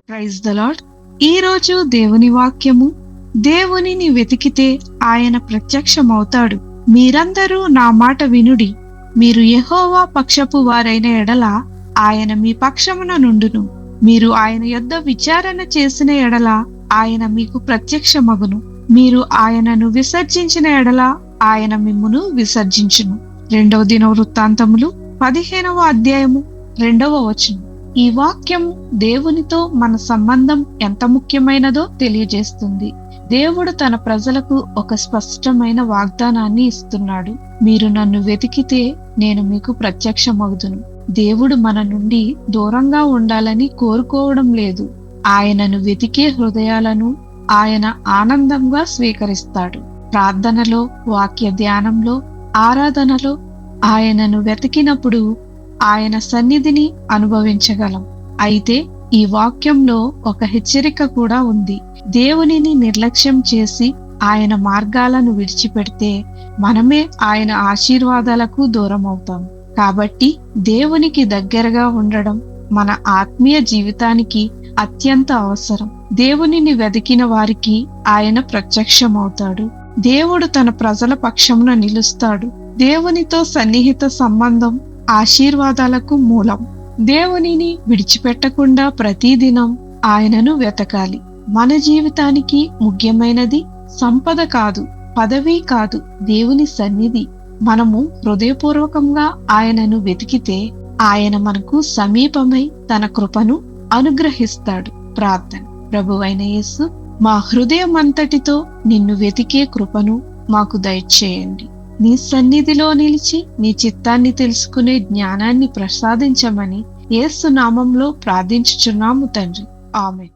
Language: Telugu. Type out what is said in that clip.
Praise the lord. ఈ రోజు దేవుని వాక్యము, దేవునిని వెతికితే ఆయన ప్రత్యక్షమవుతాడు. మీరందరూ నా మాట వినుడి. మీరు యెహోవా పక్షపు వారైన ఎడల ఆయన మీ పక్షమున నుండును. మీరు ఆయన యొద్ద విచారణ చేసిన ఎడల ఆయన మీకు ప్రత్యక్షమగును. మీరు ఆయనను విసర్జించిన ఎడల ఆయన మిమ్మును విసర్జించును. 2వ దినవృత్తాంతములు 15వ అధ్యాయము 2వ వచనం. ఈ వాక్యం దేవునితో మన సంబంధం ఎంత ముఖ్యమైనదో తెలియజేస్తుంది. దేవుడు తన ప్రజలకు ఒక స్పష్టమైన వాగ్దానాన్ని ఇస్తున్నాడు. మీరు నన్ను వెతికితే నేను మీకు ప్రత్యక్షమగుదును. దేవుడు మన నుండి దూరంగా ఉండాలని కోరుకోవడం లేదు. ఆయనను వెతికే హృదయాలను ఆయన ఆనందంగా స్వీకరిస్తాడు. ప్రార్థనలో, వాక్య ధ్యానంలో, ఆరాధనలో ఆయనను వెతికినప్పుడు ఆయన సన్నిధిని అనుభవించగలం. అయితే ఈ వాక్యంలో ఒక హెచ్చరిక కూడా ఉంది. దేవునిని నిర్లక్ష్యం చేసి ఆయన మార్గాలను విడిచిపెడితే మనమే ఆయన ఆశీర్వాదాలకు దూరం అవుతాం. కాబట్టి దేవునికి దగ్గరగా ఉండడం మన ఆత్మీయ జీవితానికి అత్యంత అవసరం. దేవునిని వెతికిన వారికి ఆయన ప్రత్యక్షమవుతాడు. దేవుడు తన ప్రజల పక్షమున నిలుస్తాడు. దేవునితో సన్నిహిత సంబంధం ఆశీర్వాదాలకు మూలం. దేవునిని విడిచిపెట్టకుండా ప్రతిదినం ఆయనను వెతకాలి. మన జీవితానికి ముఖ్యమైనది సంపద కాదు, పదవి కాదు, దేవుని సన్నిధి. మనము హృదయపూర్వకంగా ఆయనను వెతికితే ఆయన మనకు సమీపమై తన కృపను అనుగ్రహిస్తాడు. ప్రార్థన. ప్రభువైన యేసు, మా హృదయమంతటితో నిన్ను వెతికే కృపను మాకు దయచేయండి. నీ సన్నిధిలో నిలిచి నీ చిత్తాన్ని తెలుసుకునే జ్ఞానాన్ని ప్రసాదించమని యేసు నామంలో ప్రార్థించుచున్నాము తండ్రి. ఆమేన్.